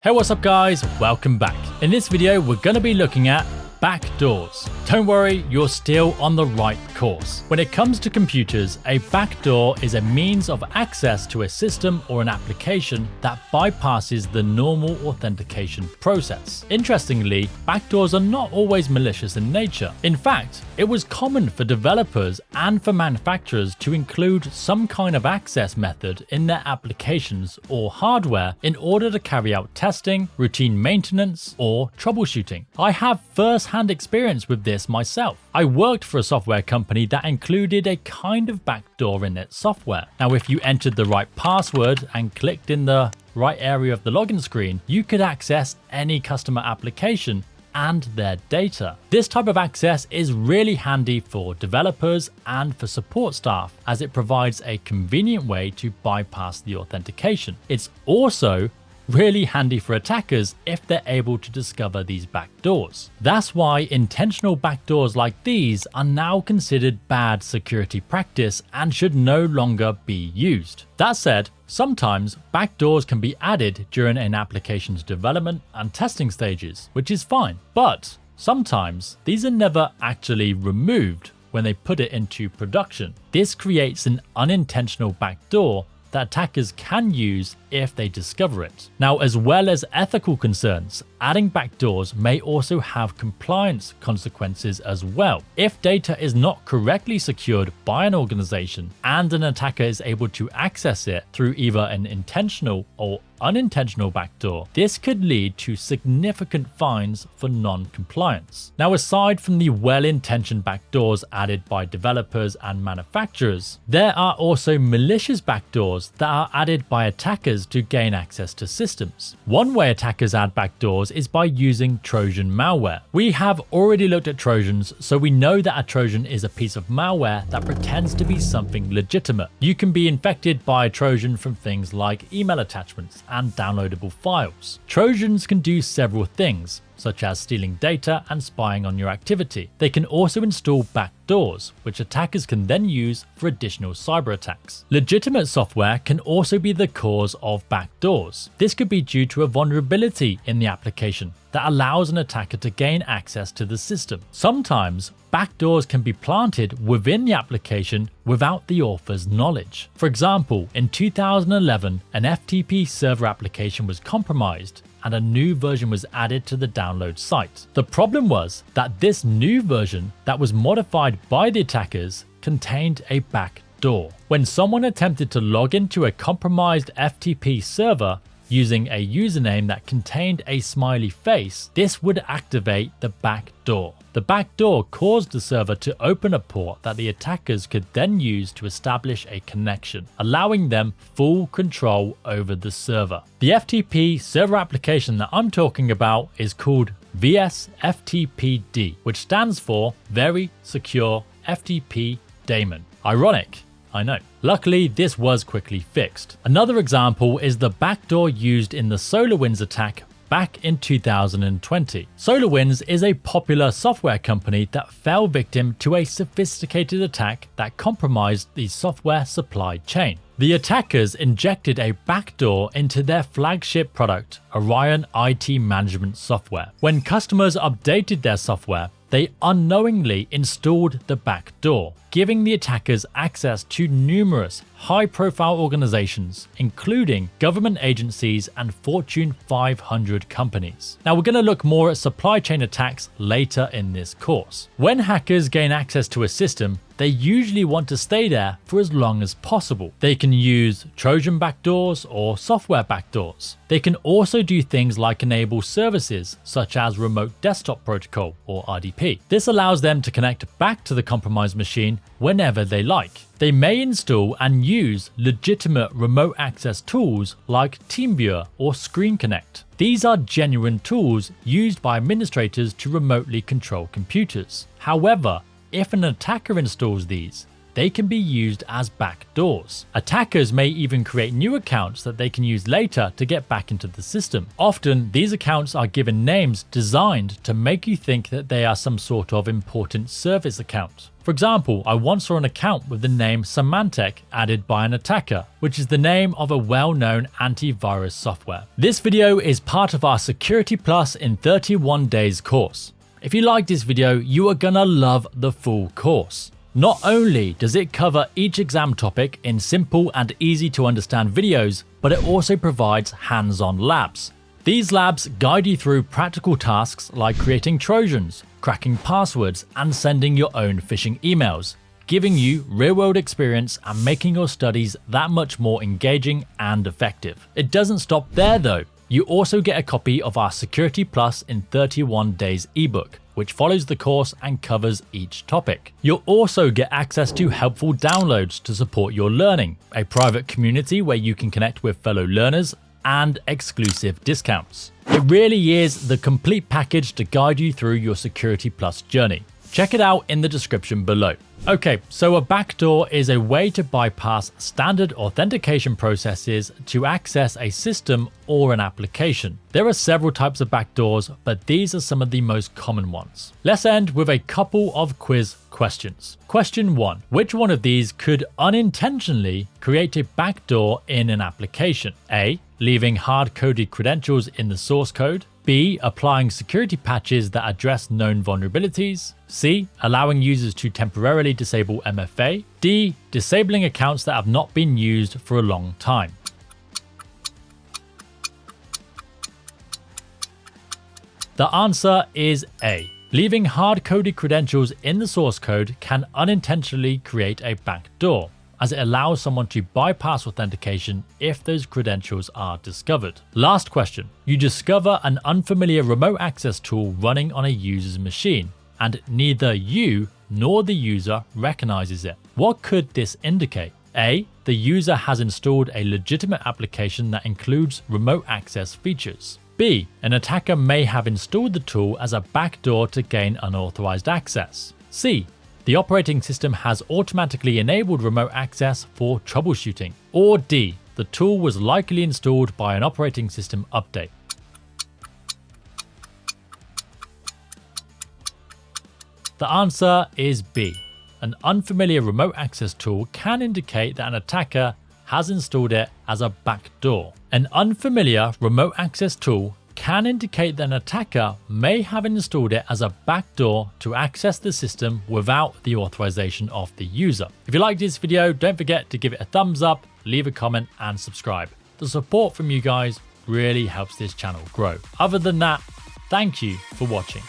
Hey, what's up guys? Welcome back. In this video, we're going to be looking at backdoors. Don't worry, you're still on the right course. When it comes to computers, a backdoor is a means of access to a system or an application that bypasses the normal authentication process. Interestingly, backdoors are not always malicious in nature. In fact, it was common for developers and for manufacturers to include some kind of access method in their applications or hardware in order to carry out testing, routine maintenance, or troubleshooting. I have first-hand experience with this myself. I worked for a software company that included a kind of backdoor in its software. Now, if you entered the right password and clicked in the right area of the login screen, you could access any customer application and their data. This type of access is really handy for developers and for support staff, as it provides a convenient way to bypass the authentication. It's also really handy for attackers if they're able to discover these backdoors. That's why intentional backdoors like these are now considered bad security practice and should no longer be used. That said, sometimes backdoors can be added during an application's development and testing stages, which is fine, but sometimes these are never actually removed when they put it into production. This creates an unintentional backdoor that attackers can use if they discover it. Now, as well as ethical concerns, adding backdoors may also have compliance consequences as well. If data is not correctly secured by an organization and an attacker is able to access it through either an intentional or unintentional backdoor, this could lead to significant fines for non-compliance. Now, aside from the well-intentioned backdoors added by developers and manufacturers, there are also malicious backdoors that are added by attackers to gain access to systems. One way attackers add backdoors is by using Trojan malware. We have already looked at Trojans, so we know that a Trojan is a piece of malware that pretends to be something legitimate. You can be infected by a Trojan from things like email attachments and downloadable files. Trojans can do several things, such as stealing data and spying on your activity. They can also install backdoors, which attackers can then use for additional cyber attacks. Legitimate software can also be the cause of backdoors. This could be due to a vulnerability in the application that allows an attacker to gain access to the system. Sometimes, backdoors can be planted within the application without the author's knowledge. For example, in 2011, an FTP server application was compromised and a new version was added to the download site. The problem was that this new version that was modified by the attackers contained a backdoor. When someone attempted to log into a compromised FTP server using a username that contained a smiley face, this would activate the backdoor. The backdoor caused the server to open a port that the attackers could then use to establish a connection, allowing them full control over the server. The FTP server application that I'm talking about is called VSFTPD, which stands for Very Secure FTP Daemon. Ironic, I know. Luckily, this was quickly fixed. Another example is the backdoor used in the SolarWinds attack back in 2020. SolarWinds is a popular software company that fell victim to a sophisticated attack that compromised the software supply chain. The attackers injected a backdoor into their flagship product, Orion IT management software. When customers updated their software, they unknowingly installed the backdoor, giving the attackers access to numerous high-profile organizations, including government agencies and Fortune 500 companies. Now, we're going to look more at supply chain attacks later in this course. When hackers gain access to a system, they usually want to stay there for as long as possible. They can use Trojan backdoors or software backdoors. They can also do things like enable services such as Remote Desktop Protocol or RDP. This allows them to connect back to the compromised machine whenever they like. They may install and use legitimate remote access tools like TeamViewer or Screen Connect. These are genuine tools used by administrators to remotely control computers. However, if an attacker installs these, they can be used as backdoors. Attackers may even create new accounts that they can use later to get back into the system. Often, these accounts are given names designed to make you think that they are some sort of important service account. For example, I once saw an account with the name Symantec added by an attacker, which is the name of a well-known antivirus software. This video is part of our Security Plus in 31 Days course. If you like this video, you are gonna love the full course. Not only does it cover each exam topic in simple and easy to understand videos, but it also provides hands-on labs. These labs guide you through practical tasks like creating Trojans, cracking passwords, and sending your own phishing emails, giving you real-world experience and making your studies that much more engaging and effective. It doesn't stop there though. You also get a copy of our Security Plus in 31 Days ebook, which follows the course and covers each topic. You'll also get access to helpful downloads to support your learning, a private community where you can connect with fellow learners, and exclusive discounts. It really is the complete package to guide you through your Security Plus journey. Check it out in the description below. Okay, so a backdoor is a way to bypass standard authentication processes to access a system or an application. There are several types of backdoors, but these are some of the most common ones. Let's end with a couple of quiz questions. Question 1. Which one of these could unintentionally create a backdoor in an application? A. Leaving hard-coded credentials in the source code. B. Applying security patches that address known vulnerabilities. C. Allowing users to temporarily disable MFA. D. Disabling accounts that have not been used for a long time. The answer is A. Leaving hard-coded credentials in the source code can unintentionally create a backdoor, as it allows someone to bypass authentication if those credentials are discovered. Last question. You discover an unfamiliar remote access tool running on a user's machine, and neither you nor the user recognizes it. What could this indicate? A. The user has installed a legitimate application that includes remote access features. B. An attacker may have installed the tool as a backdoor to gain unauthorized access. C. The operating system has automatically enabled remote access for troubleshooting. Or D. The tool was likely installed by an operating system update. The answer is B. An unfamiliar remote access tool can indicate that an attacker has installed it as a backdoor. An unfamiliar remote access tool can indicate that an attacker may have installed it as a backdoor to access the system without the authorization of the user. If you liked this video, don't forget to give it a thumbs up, leave a comment, and subscribe. The support from you guys really helps this channel grow. Other than that, thank you for watching.